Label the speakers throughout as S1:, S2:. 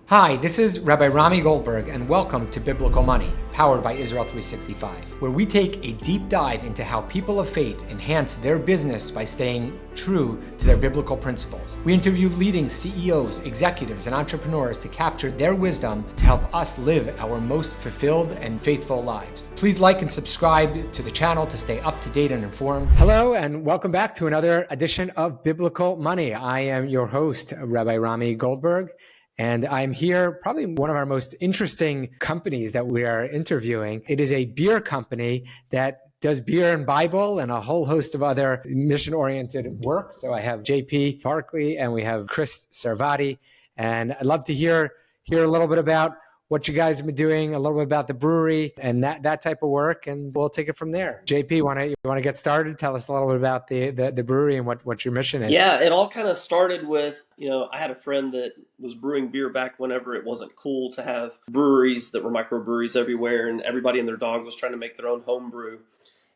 S1: Hi, this is Rabbi Rami Goldberg, and welcome to Biblical Money, powered by Israel 365, where we take a deep dive into how people of faith enhance their business by staying true to their biblical principles. We interview leading CEOs, executives, and entrepreneurs to capture their wisdom to help us live our most fulfilled and faithful lives. Please like and subscribe to the channel to stay up to date and informed. Hello, and welcome back to another edition of Biblical Money. I am your host, Rabbi Rami Goldberg. And I'm here, probably one of our most interesting companies that we are interviewing. It is a beer company that does beer and Bible and a whole host of other mission-oriented work. So I have JP Barkley and we have Chris Sarvadi. And I'd love to hear a little bit about what you guys have been doing, a little bit about the brewery and that type of work, and we'll take it from there. JP, you want to get started? Tell us a little bit about the brewery and what your mission is.
S2: Yeah, it all kind of started with, I had a friend that was brewing beer back whenever it wasn't cool to have breweries that were microbreweries everywhere, and everybody and their dog was trying to make their own home brew.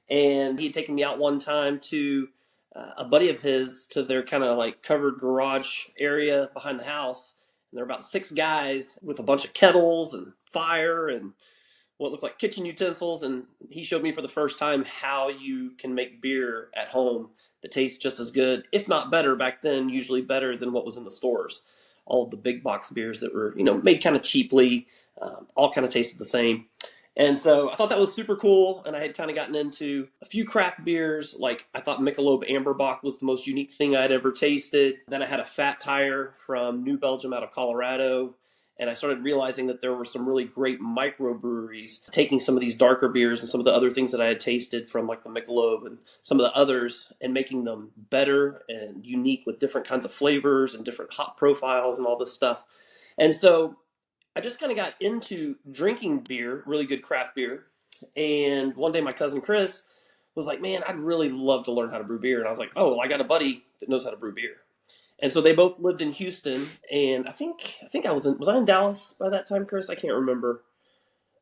S2: And he had taken me out one time to a buddy of his to their kind of like covered garage area behind the house. And there were about 6 guys with a bunch of kettles and fire and what looked like kitchen utensils. And he showed me for the first time how you can make beer at home that tastes just as good, if not better back then, usually better than what was in the stores. All of the big box beers that were, made kind of cheaply, all kind of tasted the same. And so I thought that was super cool, and I had kind of gotten into a few craft beers. Like, I thought Michelob Amberbach was the most unique thing I'd ever tasted. Then I had a Fat Tire from New Belgium out of Colorado, and I started realizing that there were some really great microbreweries taking some of these darker beers and some of the other things that I had tasted from like the Michelob and some of the others and making them better and unique with different kinds of flavors and different hop profiles and all this stuff. And so I just kind of got into drinking beer, really good craft beer. And one day my cousin Chris was like, man, I'd really love to learn how to brew beer. And I was like, oh, well, I got a buddy that knows how to brew beer. And so they both lived in Houston. And I think was I in Dallas by that time, Chris? I can't remember.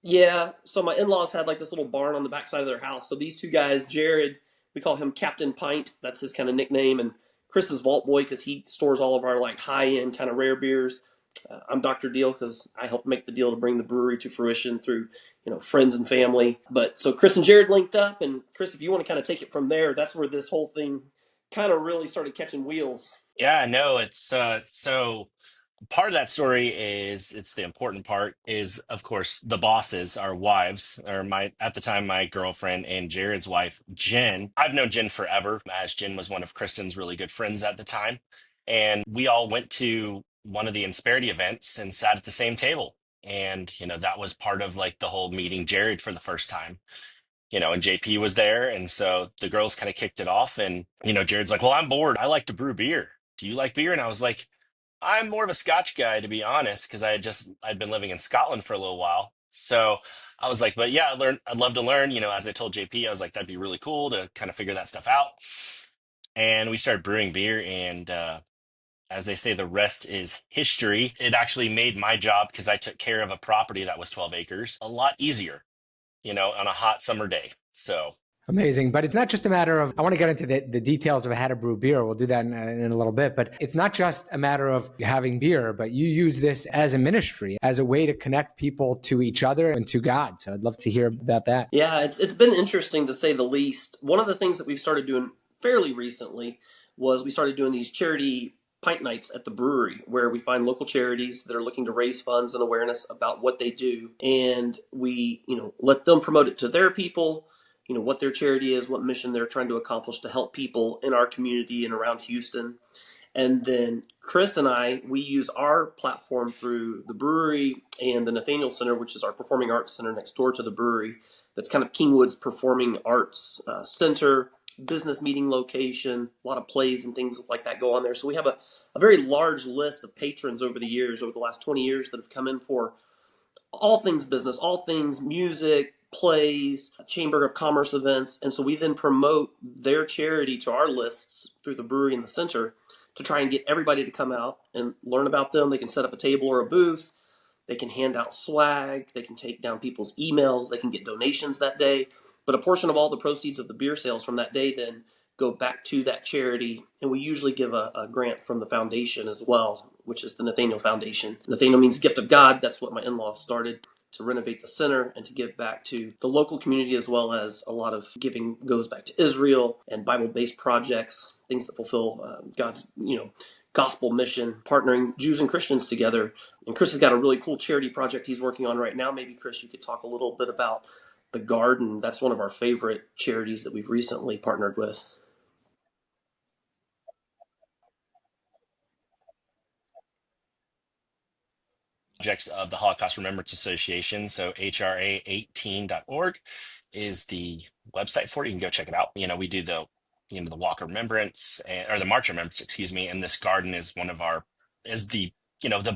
S2: Yeah. So my in-laws had like this little barn on the backside of their house. So these 2 guys, Jared, we call him Captain Pint. That's his kind of nickname. And Chris is Vault Boy because he stores all of our like high-end kind of rare beers. I'm Dr. Deal because I helped make the deal to bring the brewery to fruition through, friends and family. But so Chris and Jared linked up, and Chris, if you want to kind of take it from there, that's where this whole thing kind of really started catching wheels.
S3: Yeah, no, it's so part of that story is it's the important part is of course the bosses, our wives, or my at the time my girlfriend and Jared's wife, Jen. I've known Jen forever, as Jen was one of Kristen's really good friends at the time. And we all went to one of the Insperity events and sat at the same table. And, that was part of like the whole meeting Jared for the first time. And JP was there. And so the girls kind of kicked it off. And, Jared's like, well, I'm bored. I like to brew beer. Do you like beer? And I was like, I'm more of a Scotch guy, to be honest, because I'd been living in Scotland for a little while. So I was like, but yeah, I'd love to learn. As I told JP, I was like, that'd be really cool to kind of figure that stuff out. And we started brewing beer. And as they say, the rest is history. It actually made my job, because I took care of a property that was 12 acres, a lot easier, on a hot summer day. So
S1: Amazing. But it's not just a matter of, I want to get into the details of how to brew beer. We'll do that in a little bit. But it's not just a matter of having beer, but you use this as a ministry, as a way to connect people to each other and to God. So I'd love to hear about that.
S2: Yeah, it's been interesting to say the least. One of the things that we've started doing fairly recently was we started doing these charity pint nights at the brewery, where we find local charities that are looking to raise funds and awareness about what they do. And we, let them promote it to their people, what their charity is, what mission they're trying to accomplish to help people in our community and around Houston. And then Chris and we use our platform through the brewery and the Nathaniel Center, which is our performing arts center next door to the brewery. That's kind of Kingwood's performing arts center, business meeting location, a lot of plays and things like that go on there. So we have a very large list of patrons over the last 20 years that have come in for all things business, all things music, plays, Chamber of Commerce events. And so we then promote their charity to our lists through the brewery and the center to try and get everybody to come out and learn about them. They can set up a table or a booth. They can hand out swag. They can take down people's emails. They can get donations that day. But a portion of all the proceeds of the beer sales from that day then go back to that charity. And we usually give a grant from the foundation as well, which is the Nathaniel Foundation. Nathaniel means gift of God. That's what my in-laws started, to renovate the center and to give back to the local community, as well as a lot of giving goes back to Israel and Bible-based projects, things that fulfill God's, gospel mission, partnering Jews and Christians together. And Chris has got a really cool charity project he's working on right now. Maybe, Chris, you could talk a little bit about the garden. That's one of our favorite charities that we've recently partnered with.
S3: Projects of the Holocaust Remembrance Association. So hra18.org is the website for it. You can go check it out. We do the Walk of Remembrance or the March of Remembrance, excuse me. And this garden is the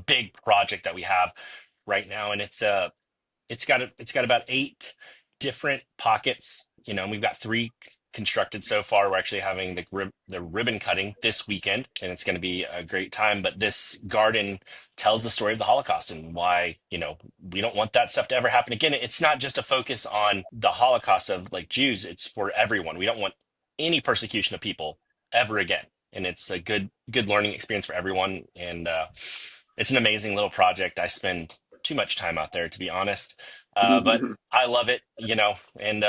S3: big project that we have right now. And it's got about 8 different pockets, and we've got 3 constructed so far. We're actually having the ribbon cutting this weekend, and it's going to be a great time. But this garden tells the story of the Holocaust and why, we don't want that stuff to ever happen again. It's not just a focus on the Holocaust of like Jews, it's for everyone. We don't want any persecution of people ever again. And it's a good learning experience for everyone. And it's an amazing little project. I spend too much time out there, to be honest. But I love it, and,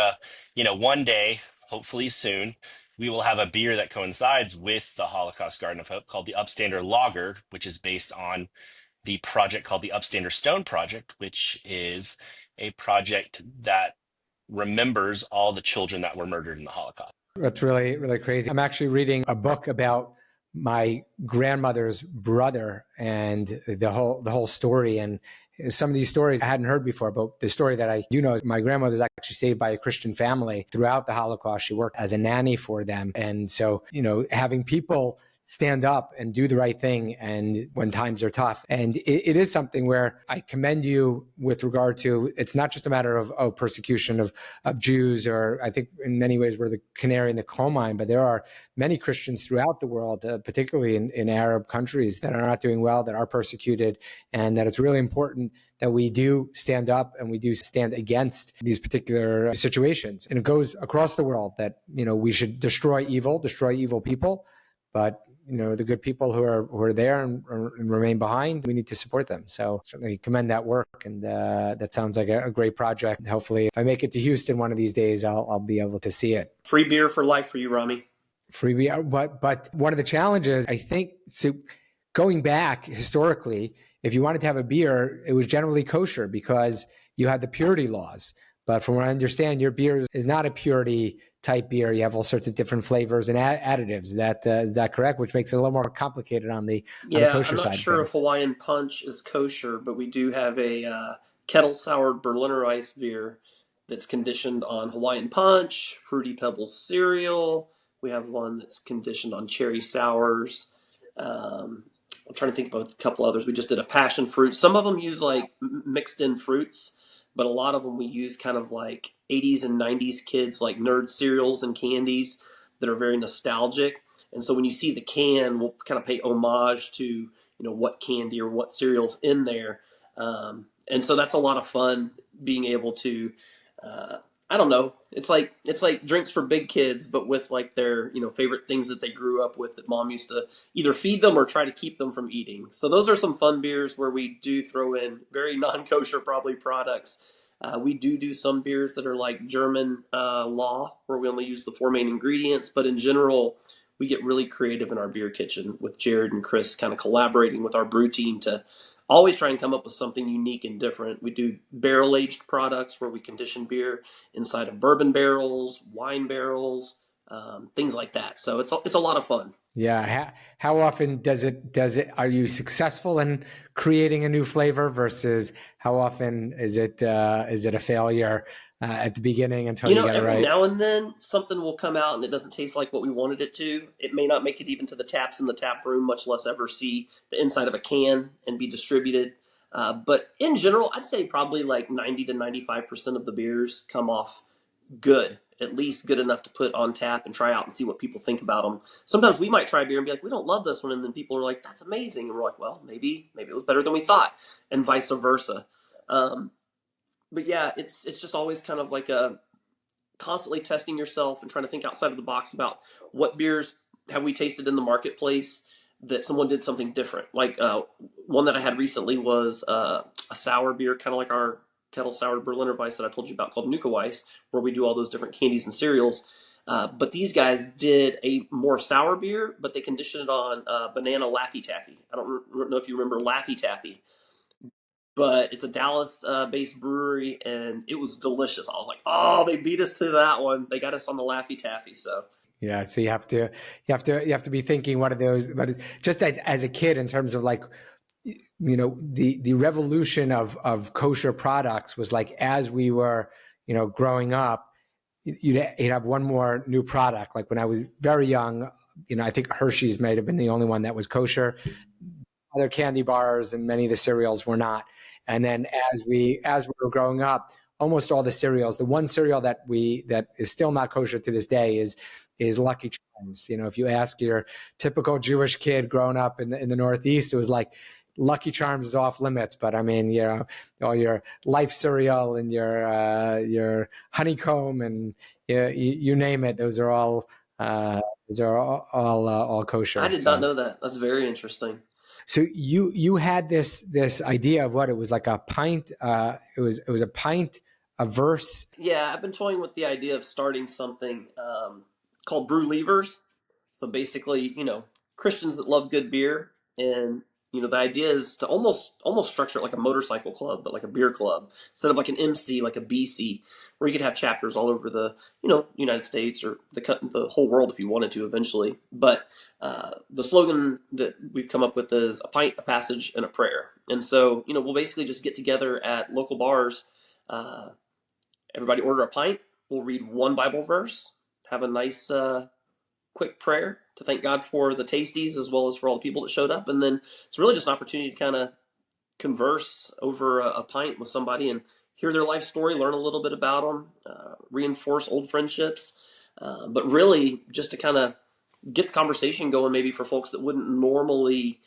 S3: one day, hopefully soon, we will have a beer that coincides with the Holocaust Garden of Hope called the Upstander Lager, which is based on the project called the Upstander Stone Project, which is a project that remembers all the children that were murdered in the Holocaust.
S1: That's really, really crazy. I'm actually reading a book about my grandmother's brother and the whole story. And some of these stories I hadn't heard before, but the story that I do know is my grandmother was actually saved by a Christian family throughout the Holocaust. She worked as a nanny for them. And so, having people stand up and do the right thing and when times are tough. And it is something where I commend you with regard to, it's not just a matter of persecution of Jews, or I think in many ways we're the canary in the coal mine, but there are many Christians throughout the world, particularly in Arab countries, that are not doing well, that are persecuted, and that it's really important that we do stand up and we do stand against these particular situations. And it goes across the world that, we should destroy evil people, but the good people who are there and remain behind, we need to support them. So certainly commend that work. And that sounds like a great project. Hopefully, if I make it to Houston one of these days, I'll be able to see it.
S2: Free beer for life for you, Rami.
S1: Free beer. But one of the challenges, I think, so going back historically, if you wanted to have a beer, it was generally kosher because you had the purity laws. But from what I understand, your beer is not a purity type beer. You have all sorts of different flavors and additives. Is that correct? Which makes it a little more complicated on the kosher side.
S2: I'm not sure if Hawaiian Punch is kosher, but we do have a kettle soured Berliner Weiss beer that's conditioned on Hawaiian Punch, Fruity Pebbles cereal. We have one that's conditioned on cherry sours. I'm trying to think about a couple others. We just did a passion fruit. Some of them use like mixed in fruits, but a lot of them we use kind of like 80s and 90s kids, like nerd cereals and candies that are very nostalgic. And so when you see the can, we'll kind of pay homage to, what candy or what cereal's in there. And so that's a lot of fun being able to, I don't know. It's like drinks for big kids, but with like their, favorite things that they grew up with that mom used to either feed them or try to keep them from eating. So those are some fun beers where we do throw in very non-kosher probably products. We do some beers that are like German law, where we only use the 4 main ingredients. But in general, we get really creative in our beer kitchen with Jared and Chris kind of collaborating with our brew team to always try and come up with something unique and different. We do barrel-aged products where we condition beer inside of bourbon barrels, wine barrels, things like that. So it's a lot of fun.
S1: Yeah. How often does it, are you successful in creating a new flavor versus how often is it a failure at the beginning until you get it right?
S2: Every now and then something will come out and it doesn't taste like what we wanted it to. It may not make it even to the taps in the tap room, much less ever see the inside of a can and be distributed. But in general, I'd say probably like 90 to 95% of the beers come off good. At least good enough to put on tap and try out and see what people think about them. Sometimes we might try a beer and be like, we don't love this one. And then people are like, that's amazing. And we're like, well, maybe it was better than we thought, and vice versa. But yeah, it's just always kind of like a constantly testing yourself and trying to think outside of the box about what beers have we tasted in the marketplace that someone did something different. Like one that I had recently was a sour beer, kind of like our kettle sour Berliner Weiss that I told you about, called Nuka Weiss, where we do all those different candies and cereals. But these guys did a more sour beer, but they conditioned it on banana Laffy Taffy. I don't know if you remember Laffy Taffy, but it's a Dallas based brewery, and it was delicious. I was like, oh, they beat us to that one. They got us on the Laffy Taffy. So
S1: Yeah, so you have to be thinking what are those, but it's just as a kid in terms of like, the revolution of kosher products was like, as we were, growing up, you'd have one more new product. Like when I was very young, I think Hershey's might have been the only one that was kosher. Other candy bars and many of the cereals were not. And then as we were growing up, almost all the cereals, the one cereal that is still not kosher to this day is Lucky Charms. If you ask your typical Jewish kid growing up in the Northeast, it was like Lucky Charms is off limits. But I mean, all your Life cereal and your honeycomb and you name it, those are all kosher.
S2: I did not know that. That's very interesting.
S1: So you had this idea of what it was, like a pint. It was a pint, a verse.
S2: Yeah, I've been toying with the idea of starting something called Brew Levers. So basically, Christians that love good beer, and the idea is to almost structure it like a motorcycle club, but like a beer club, instead of like an MC, like a BC, where you could have chapters all over the United States or the whole world if you wanted to eventually. But the slogan that we've come up with is a pint, a passage, and a prayer. And so we'll basically just get together at local bars. Everybody order a pint. We'll read one Bible verse, have a nice quick prayer to thank God for the tasties as well as for all the people that showed up. And then it's really just an opportunity to kind of converse over a pint with somebody and hear their life story, learn a little bit about them, reinforce old friendships, but really just to kind of get the conversation going, maybe for folks that wouldn't normally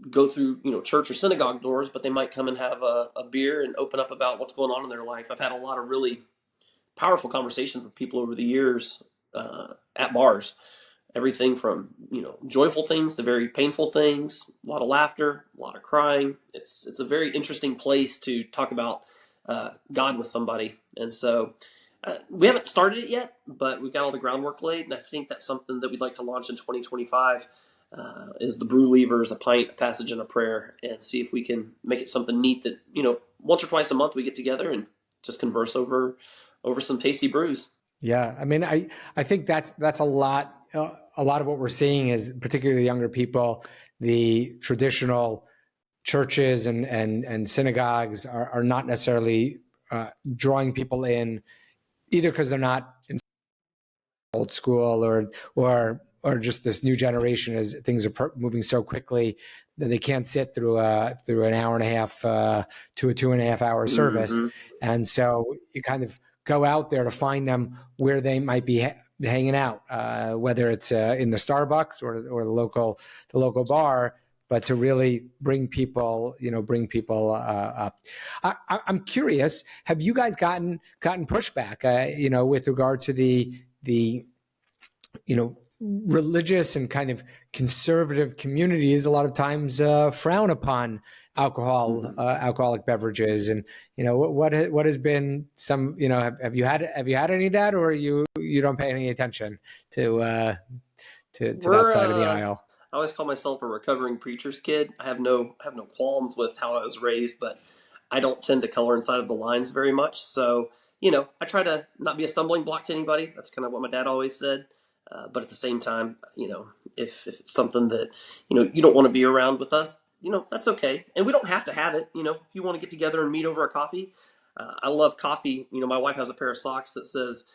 S2: go through church or synagogue doors, but they might come and have a beer and open up about what's going on in their life. I've had a lot of really powerful conversations with people over the years at bars. Everything from joyful things to very painful things. A lot of laughter, a lot of crying. It's a very interesting place to talk about God with somebody. And so we haven't started it yet, but we've got all the groundwork laid, and I think that's something that we'd like to launch in 2025. Is the Brew Levers, a pint, a passage, and a prayer, and see if we can make it something neat that once or twice a month we get together and just converse over some tasty brews.
S1: Yeah, I mean, I think that's a lot. A lot of what we're seeing is, particularly younger people, the traditional churches and synagogues are not necessarily drawing people in, either because they're not in old school or just this new generation, as things are moving so quickly that they can't sit through an hour and a half to a 2.5 hour service. Mm-hmm. And so you kind of go out there to find them where they might be hanging out, whether it's in the Starbucks or the local bar, but to really bring people up. I'm curious, have you guys gotten pushback, with regard to the religious and kind of conservative communities? A lot of times frown upon alcoholic beverages, and what has been some, have you had any of that, or you don't pay any attention to that side of the aisle?
S2: I always call myself a recovering preacher's kid. I have no qualms with how I was raised, but I don't tend to color inside of the lines very much. So I try to not be a stumbling block to anybody. That's kind of what my dad always said. But at the same time, if it's something that you don't want to be around with us, that's okay. And we don't have to have it. If you want to get together and meet over a coffee, I love coffee. My wife has a pair of socks that says,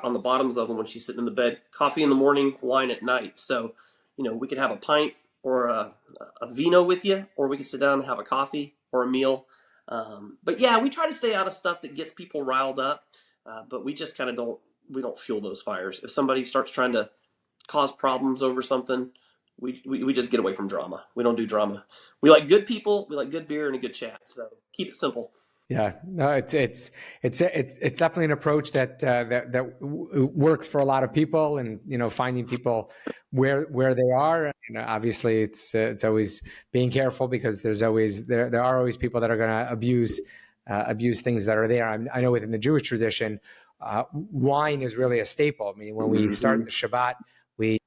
S2: on the bottoms of them when she's sitting in the bed, coffee in the morning, wine at night. So, we could have a pint or a vino with you, or we could sit down and have a coffee or a meal. But yeah, we try to stay out of stuff that gets people riled up. But we just kind of don't fuel those fires. If somebody starts trying to cause problems over something, we just get away from drama. We don't do drama. We like good people, we like good beer, and a good chat. So keep it simple.
S1: Yeah, no, it's definitely an approach works for a lot of people, and finding people where they are. Obviously, it's always being careful, because there are always people that are going to abuse things that are there. I know within the Jewish tradition, wine is really a staple. I mean, when we start the Shabbat, we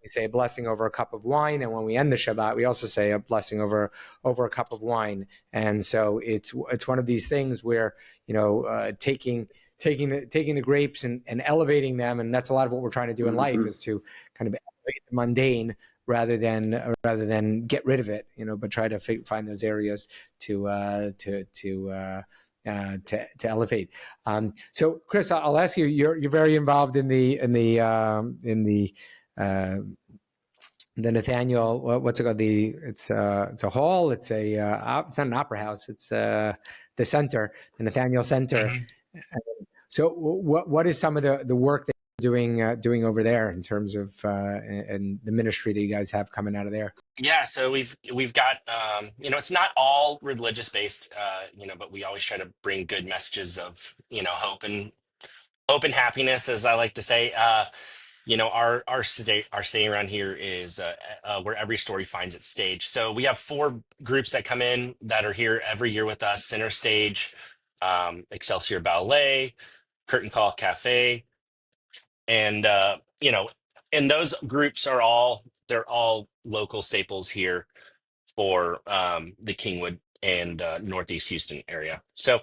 S1: say a blessing over a cup of wine, and when we end the Shabbat, we also say a blessing over a cup of wine. And so it's one of these things where taking the grapes and elevating them, and that's a lot of what we're trying to do in life, is to kind of elevate the mundane rather than get rid of it, but try to find those areas to elevate. So, Chris, I'll ask you. You're very involved in the Nathaniel. What's it called? It's a hall. It's not an opera house. It's the center, the Nathaniel Center. Mm-hmm. So, what is some of the work that you're doing over there in terms of and the ministry that you guys have coming out of there?
S3: Yeah, so we've got it's not all religious based, but we always try to bring good messages of hope and happiness, as I like to say. Our stay around here is where every story finds its stage. So we have 4 groups that come in that are here every year with us: Center Stage, Excelsior Ballet, Curtain Call Cafe, and and those groups they're all local staples here for the Kingwood and Northeast Houston area. So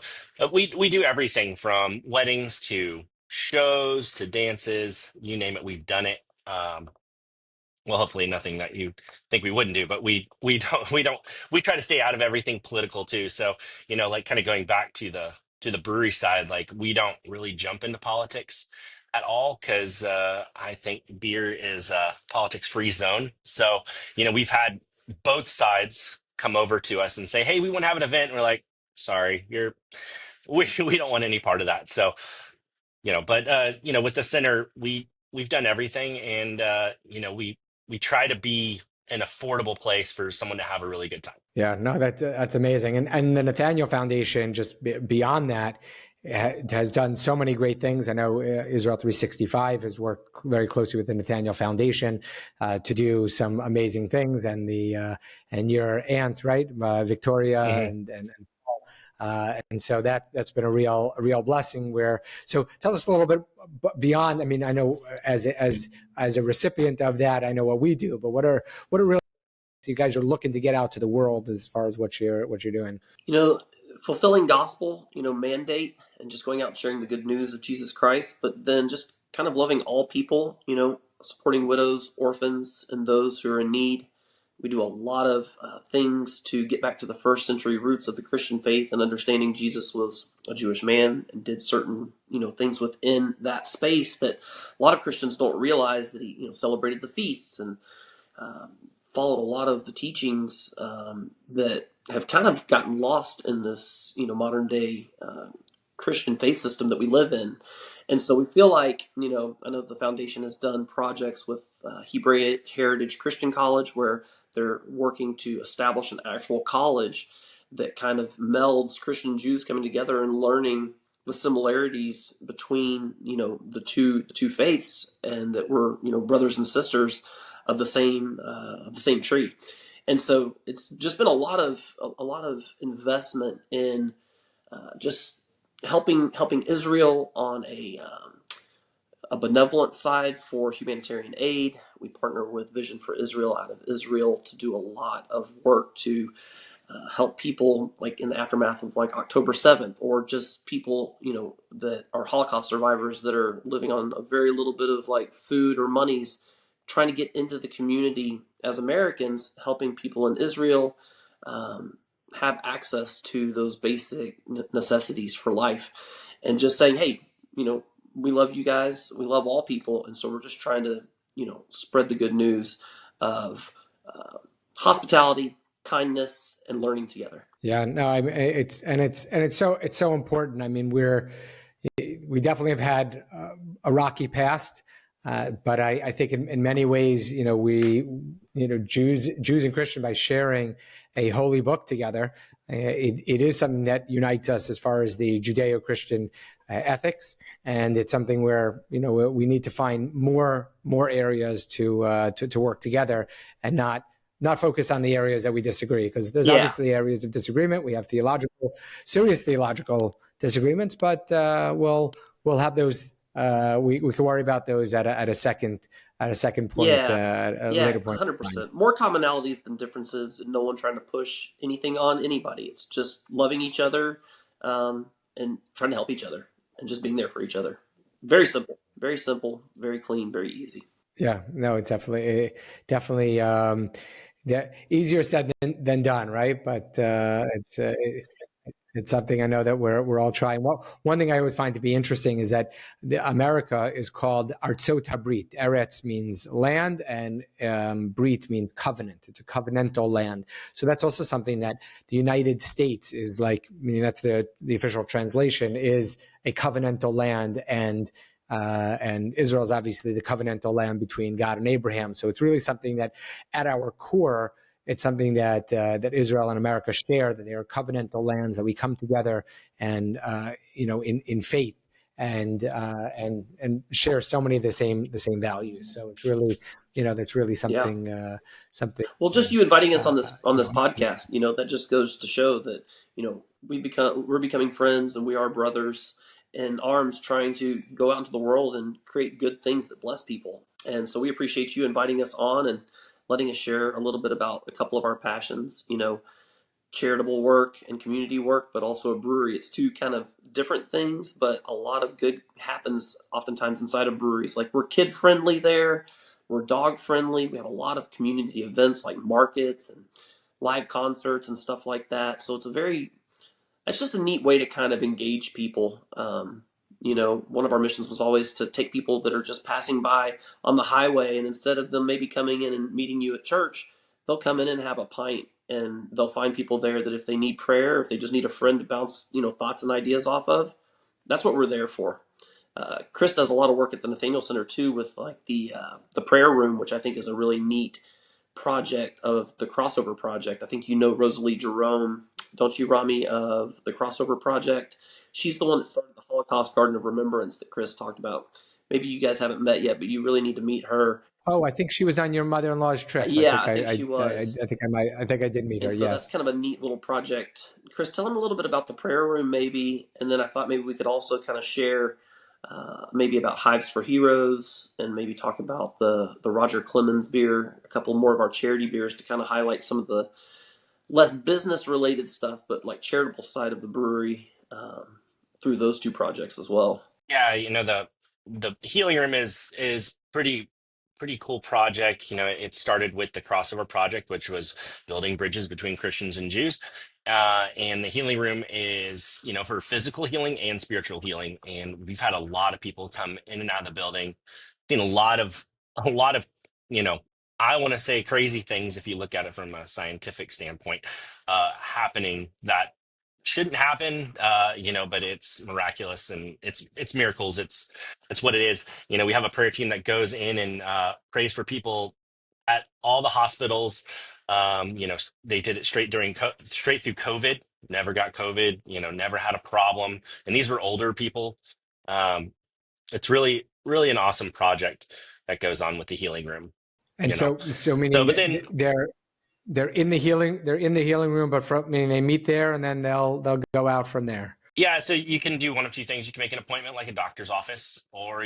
S3: we do everything from weddings to shows to dances, you name it, we've done it. Well, hopefully nothing that you think we wouldn't do, but we try to stay out of everything political too. So, like kind of going back to the brewery side, like we don't really jump into politics at all, because I think beer is a politics free zone. So, we've had both sides come over to us and say, "Hey, we want to have an event." And we're like, "Sorry, we don't want any part of that." So, but with the center, we've done everything, and we try to be an affordable place for someone to have a really good time.
S1: Yeah, no, that's amazing. And the Nathaniel Foundation, just beyond that, has done so many great things. I know Israel 365 has worked very closely with the Nathaniel Foundation to do some amazing things. And and your aunt, right, Victoria, mm-hmm. And so that's been a real blessing. So tell us a little bit beyond. I mean, I know as a recipient of that, I know what we do, but what are really you guys are looking to get out to the world as far as what you're doing?
S2: Fulfilling gospel, mandate, and just going out and sharing the good news of Jesus Christ, but then just kind of loving all people, supporting widows, orphans, and those who are in need. We do a lot of things to get back to the first century roots of the Christian faith and understanding Jesus was a Jewish man and did certain, things within that space that a lot of Christians don't realize, that he, celebrated the feasts and followed a lot of the teachings that have kind of gotten lost in this, modern day Christian faith system that we live in. And so we feel like, I know the foundation has done projects with Hebraic Heritage Christian College, where they're working to establish an actual college that kind of melds Christian and Jews coming together and learning the similarities between, the two faiths, and that we're, brothers and sisters of the same tree. And so it's just been a lot of investment in just helping Israel on a benevolent side for humanitarian aid. We partner with Vision for Israel out of Israel to do a lot of work to help people, like in the aftermath of like October 7th, or just people, that are Holocaust survivors that are living on a very little bit of like food or monies, trying to get into the community as Americans, helping people in Israel have access to those basic necessities for life, and just saying, hey, we love you guys, we love all people, and so we're just trying to, spread the good news of hospitality, kindness, and learning together.
S1: Yeah, no, I mean, it's so important. I mean, we definitely have had a rocky past. But I think in many ways, we, Jews and Christian, by sharing a holy book together, It is something that unites us as far as the Judeo-Christian ethics, and it's something where we need to find more areas to work together and not focus on the areas that we disagree, because there's
S2: Yeah.
S1: obviously areas of disagreement. We have serious theological disagreements, but we'll have those. We can worry about those at a second point,
S2: Yeah.
S1: at a
S2: Yeah,
S1: later point in time.
S2: 100%. More commonalities than differences, and no one trying to push anything on anybody. It's just loving each other, and trying to help each other and just being there for each other. Very simple, very clean, very easy.
S1: Yeah, no, it's definitely easier said than done, right? But it's something I know that we're all trying. Well, one thing I always find to be interesting is that America is called Artsot Habrit. Eretz means land, and Brit means covenant. It's a covenantal land. So that's also something that the United States is like. I mean, that's the official translation, is a covenantal land, and Israel is obviously the covenantal land between God and Abraham. So it's really something that, at our core, it's something that Israel and America share, that they are covenantal lands, that we come together and in faith and share so many of the same values. So it's really that's really
S2: Yeah.
S1: something something.
S2: Well, just you inviting us on this
S1: Yeah.
S2: podcast, that just goes to show that we're becoming friends, and we are brothers in arms, trying to go out into the world and create good things that bless people. And so we appreciate you inviting us on and letting us share a little bit about a couple of our passions. Charitable work and community work, but also a brewery. It's two kind of different things, but a lot of good happens oftentimes inside of breweries. Like, we're kid friendly there, we're dog friendly. We have a lot of community events like markets and live concerts and stuff like that. So it's just a neat way to kind of engage people. One of our missions was always to take people that are just passing by on the highway, and instead of them maybe coming in and meeting you at church, they'll come in and have a pint, and they'll find people there that if they need prayer, if they just need a friend to bounce, thoughts and ideas off of, that's what we're there for. Chris does a lot of work at the Nathaniel Center too, with like the prayer room, which I think is a really neat project of the Crossover Project. I think Rosalie Jerome, don't you, Rami, of the Crossover Project? She's the one that started the Holocaust Garden of Remembrance that Chris talked about. Maybe you guys haven't met yet, but you really need to meet her.
S1: Oh, I think she was on your mother-in-law's trip.
S2: Yeah, I think she was.
S1: I think I might. I think I did meet her.
S2: And so that's
S1: Yes.
S2: kind of a neat little project. Chris, tell them a little bit about the prayer room, maybe, and then I thought maybe we could also kind of share maybe about Hives for Heroes, and maybe talk about the Roger Clemens beer, a couple more of our charity beers, to kind of highlight some of the less business related stuff, but like charitable side of the brewery, through those two projects as well.
S3: Yeah, the healing room is pretty cool project. It started with the crossover project, which was building bridges between Christians and Jews. And the healing room is, for physical healing and spiritual healing. And we've had a lot of people come in and out of the building, seen a lot of, you know, I want to say crazy things if you look at it from a scientific standpoint, happening that shouldn't happen, but it's miraculous and it's miracles. It's what it is. We have a prayer team that goes in and prays for people at all the hospitals. They did it straight through COVID. Never got COVID. Never had a problem. And these were older people. Um, it's really, really an awesome project that goes on with the healing room.
S1: And
S3: You know.
S1: so
S3: So,
S1: meaning
S3: but then
S1: they're in the healing room, but meaning they meet there and then they'll go out from there.
S3: Yeah, so you can do one of two things. You can make an appointment like a doctor's office, or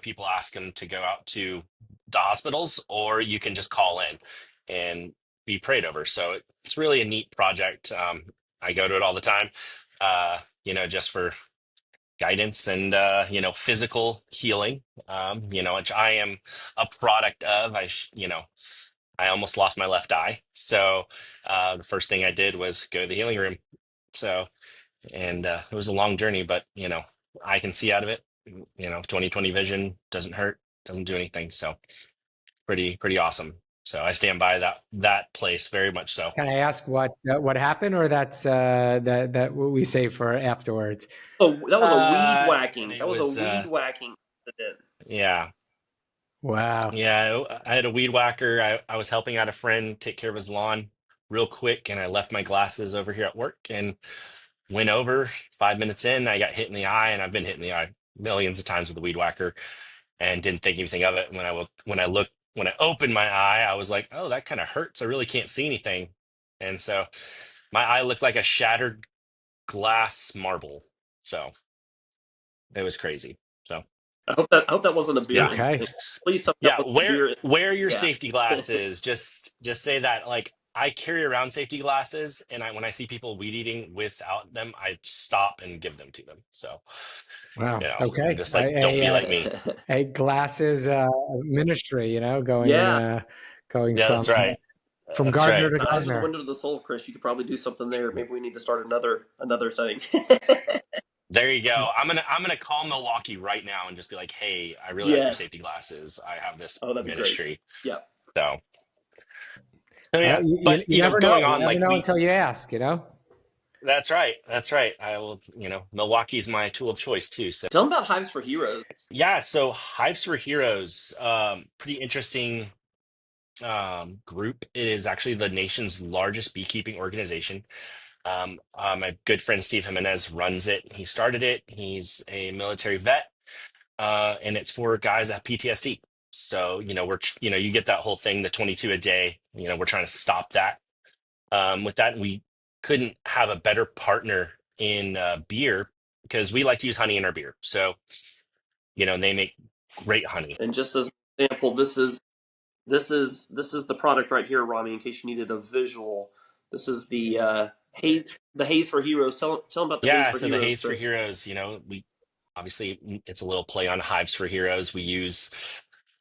S3: people ask them to go out to the hospitals, or you can just call in and be prayed over. So it's really a neat project. I go to it all the time, just for guidance and physical healing. Which I am a product of. I almost lost my left eye, so the first thing I did was go to the healing room. So. And it was a long journey, but I can see out of it. 20/20 vision doesn't hurt, doesn't do anything. So pretty awesome. So I stand by that place very much so.
S1: Can I ask what happened, or that's that what we say for afterwards?
S2: Oh, that was a weed whacking.
S3: It
S2: That was a
S3: was
S2: weed whacking incident.
S3: yeah.
S1: Wow.
S3: Yeah, I had a weed whacker. I was helping out a friend take care of his lawn. real quick, and I left my glasses over here at work and went over. 5 minutes in, I got hit in the eye, and I've been hit in the eye millions of times with a weed whacker and didn't think anything of it. When I opened my eye, I was like, oh, that kind of hurts. I really can't see anything. And so my eye looked like a shattered glass marble. So it was crazy. So
S2: I hope that wasn't a beer
S3: yeah.
S1: Okay.
S2: incident. Please tell me that
S3: Yeah,
S2: was a beer.
S3: wear your
S2: Yeah.
S3: safety glasses. Just say that. Like, I carry around safety glasses, and when I see people weed eating without them, I stop and give them to them. So,
S1: Wow.
S3: I'm
S1: Okay.
S3: just like, don't be like me.
S1: A glasses ministry,
S2: Yeah.
S1: going
S3: Yeah, that's right.
S1: from
S3: That's
S1: Gardner
S3: right.
S1: to
S2: The eyes are the
S1: Gardner.
S2: window to the soul, Chris. You could probably do something there. Maybe we need to start another thing.
S3: There you go. I'm gonna call Milwaukee right now and just be like, hey, I really like your
S2: Yes.
S3: safety glasses. I have this
S2: Oh, that'd be great.
S3: ministry.
S2: Yeah.
S3: So, yeah. But
S1: You never know.
S3: going
S1: You
S3: on,
S1: never
S3: like,
S1: know until you ask.
S3: that's right. That's right. I will, Milwaukee's my tool of choice too. So
S2: Tell them about Hives for Heroes.
S3: yeah, so Hives for Heroes, pretty interesting group. It is actually the nation's largest beekeeping organization. My good friend Steve Jimenez runs it. He started it. He's a military vet, and it's for guys that have PTSD. So, you get that whole thing, the 22 a day. We're trying to stop that. With that, we couldn't have a better partner in beer because we like to use honey in our beer. So, they make great honey.
S2: And just as an example, this is the product right here, Rami. In case you needed a visual, this is the Haze for Heroes. Tell them about the Haze
S3: Yeah,
S2: for
S3: so the
S2: Heroes,
S3: Haze for
S2: Chris.
S3: Heroes, we obviously it's a little play on Hives for Heroes. We use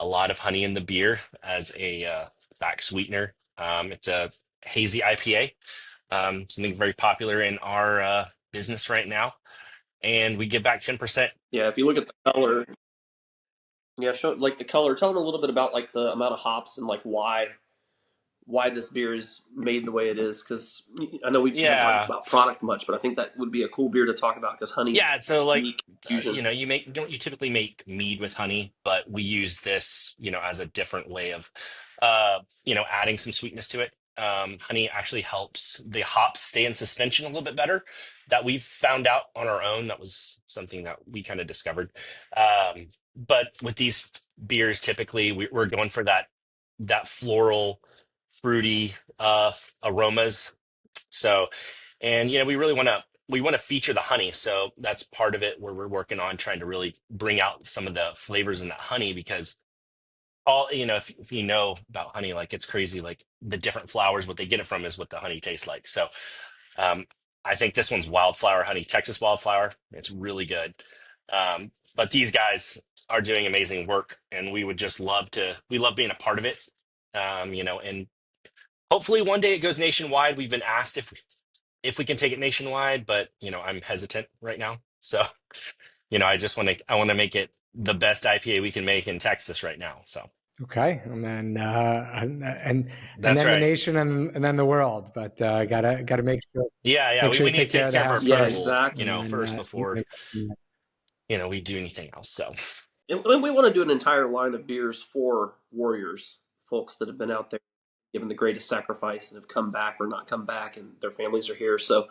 S3: a lot of honey in the beer as a back sweetener. It's a hazy IPA, something very popular in our business right now, and we give back 10%.
S2: Yeah, if you look at the color, yeah, show like the color. Tell them a little bit about like the amount of hops and like why this beer is made the way it is. Because I know we haven't talked
S3: Yeah,
S2: about product much, but I think that would be a cool beer to talk about because honey's
S3: yeah. So like,
S2: unique fusion.
S3: you typically make mead with honey, but we use this, as a different way of, adding some sweetness to it. Honey actually helps the hops stay in suspension a little bit better. That we've found out on our own. That was something that we kind of discovered. But with these beers, typically we're going for that floral, fruity aromas. So, and we want to feature the honey. So that's part of it where we're working on trying to really bring out some of the flavors in that honey because if you know about honey, like it's crazy, like the different flowers, what they get it from is what the honey tastes like. So, um, I think this one's wildflower honey, Texas wildflower. It's really good. But these guys are doing amazing work, and we love being a part of it. And hopefully one day it goes nationwide. We've been asked if we can take it nationwide, but I'm hesitant right now. So, I want to make it the best IPA we can make in Texas right now. So
S1: Okay, and then and
S3: that's
S1: then the
S3: right.
S1: nation and then the world, but gotta make sure
S3: Yeah. We
S1: you
S3: need to
S1: take care
S3: take
S1: of the
S3: care of our
S1: house
S2: Yeah,
S3: people,
S1: first,
S2: exactly.
S1: and then
S3: first before, we do anything else. So
S2: And we want to do an entire line of beers for warriors, folks that have been out there given the greatest sacrifice and have come back or not come back, and their families are here. So,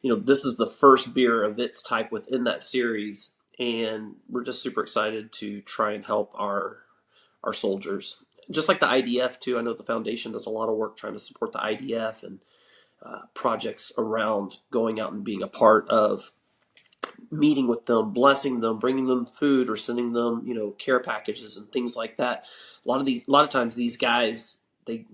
S2: this is the first beer of its type within that series, and we're just super excited to try and help our soldiers. Just like the IDF too. I know the foundation does a lot of work trying to support the IDF and projects around going out and being a part of meeting with them, blessing them, bringing them food, or sending them, care packages and things like that. A lot of times, these guys they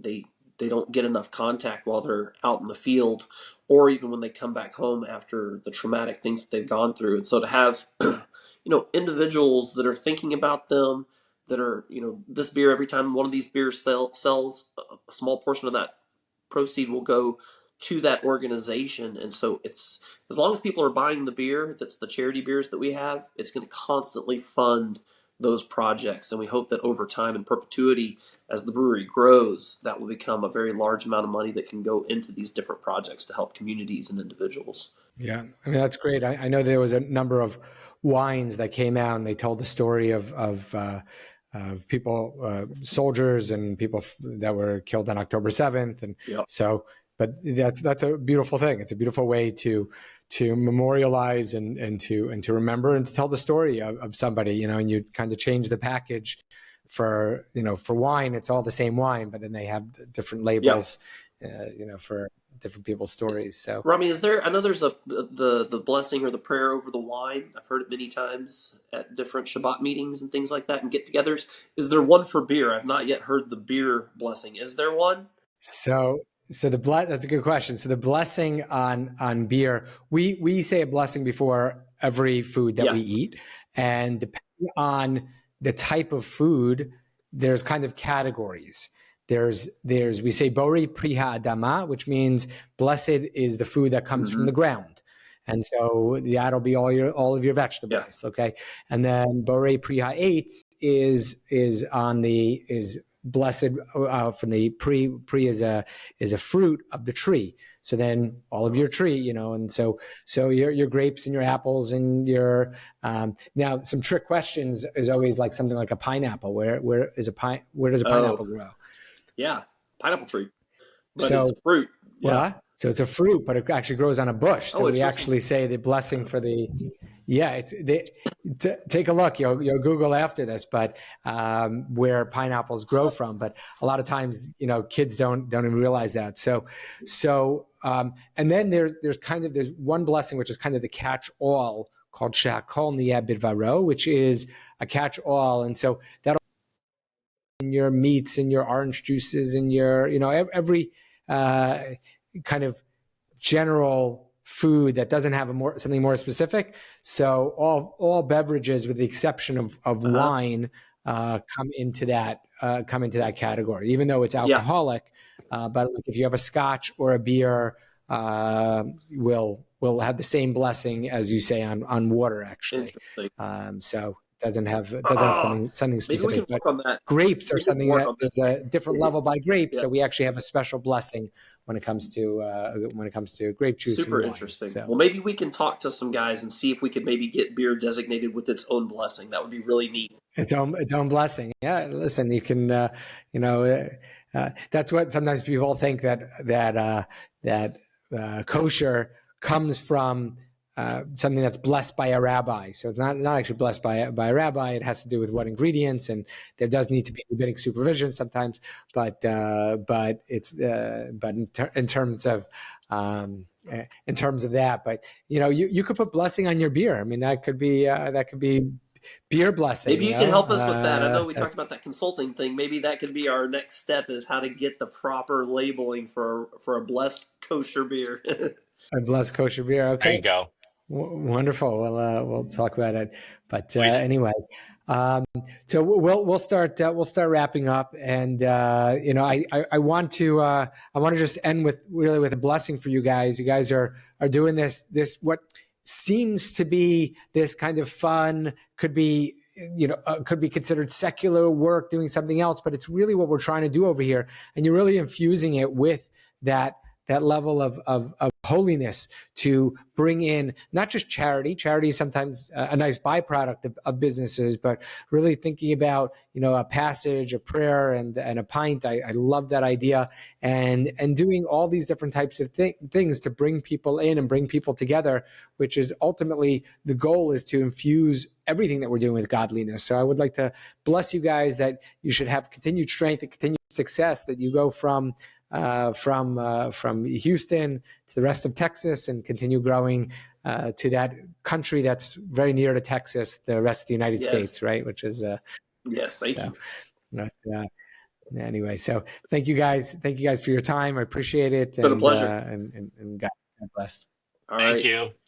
S2: don't get enough contact while they're out in the field, or even when they come back home after the traumatic things that they've gone through. And so to have, individuals that are thinking about them, that are, this beer, every time one of these beers sells, a small portion of that proceed will go to that organization. And so it's, as long as people are buying the beer, that's the charity beers that we have, it's going to constantly fund those projects. And we hope that over time and perpetuity, as the brewery grows, that will become a very large amount of money that can go into these different projects to help communities and individuals.
S1: Yeah, I mean that's great. I know there was a number of wines that came out, and they told the story of people, soldiers, and people that were killed on October 7th, and
S2: Yep.
S1: so but that's a beautiful thing. It's a beautiful way to memorialize and to remember and to tell the story of somebody, and you kind of change the package for wine. It's all the same wine, but then they have different labels, for different people's stories. So,
S2: Rami, I know there's the blessing or the prayer over the wine. I've heard it many times at different Shabbat meetings and things like that and get-togethers. Is there one for beer? I've not yet heard the beer blessing. Is there one?
S1: So that's a good question. So the blessing on beer, we say a blessing before every food that we eat, and depending on the type of food, there's kind of categories. There's we say Bori Priha Adama, which means blessed is the food that comes from the ground. And so that'll be all of your vegetables.
S2: Yeah.
S1: Okay. And then Bori Priha 8 is blessed from the pre is a fruit of the tree. So then all of your tree, and so your grapes and your apples and your now some trick questions is always like something like a pineapple. Where does a pineapple grow?
S2: Yeah, pineapple tree. But it's a fruit. Yeah.
S1: So it's a fruit, but it actually grows on a bush. So we actually say the blessing for the take a look. You'll Google after this, but where pineapples grow from. But a lot of times, kids don't even realize that. So and then there's one blessing which is kind of the catch-all called Shakol Niyeh Bidvaro, which is a catch-all, and so that'll in your meats and your orange juices and your every kind of general food that doesn't have something more specific. So all beverages, with the exception of wine, come into that category, even though it's alcoholic. But like if you have a scotch or a beer, will have the same blessing as you say on water, actually. So doesn't have something specific.
S2: Maybe we can work on that.
S1: Grapes are something that there's a different level by grapes. So we actually have a special blessing when it comes to grape juice.
S2: Super interesting. So, well, maybe we can talk to some guys and see if we could maybe get beer designated with its own blessing. That would be really neat.
S1: Its own blessing. Yeah. Listen, you can that's what sometimes people think that kosher comes from something that's blessed by a rabbi. So it's not actually blessed by a rabbi. It has to do with what ingredients, and there does need to be rabbinic supervision sometimes. But it's in terms of that. But you could put blessing on your beer. I mean, that could be beer blessing.
S2: Maybe you can help us with that. I know we talked about that consulting thing. Maybe that could be our next step, is how to get the proper labeling for a blessed kosher beer.
S1: A blessed kosher beer. Okay.
S3: There you go.
S1: Wonderful. We'll talk about it. But anyway, so we'll start wrapping up, and I want to just end with a blessing for you guys. You guys are doing this what seems to be this kind of fun, could be considered secular work, doing something else, but it's really what we're trying to do over here, and you're really infusing it with that level of holiness to bring in not just charity. Charity is sometimes a nice byproduct of businesses, but really thinking about a passage, a prayer, and a pint. I love that idea, and doing all these different types of things to bring people in and bring people together, which is ultimately the goal, is to infuse everything that we're doing with godliness. So I would like to bless you guys that you should have continued strength and continued success, that you go from Houston to the rest of Texas and continue growing to that country that's very near to Texas, the rest of the United States, right? Which is
S2: yes, thank you.
S1: Anyway, so thank you guys for your time. I appreciate it.
S2: It's been a pleasure.
S1: And God bless.
S3: Thank you.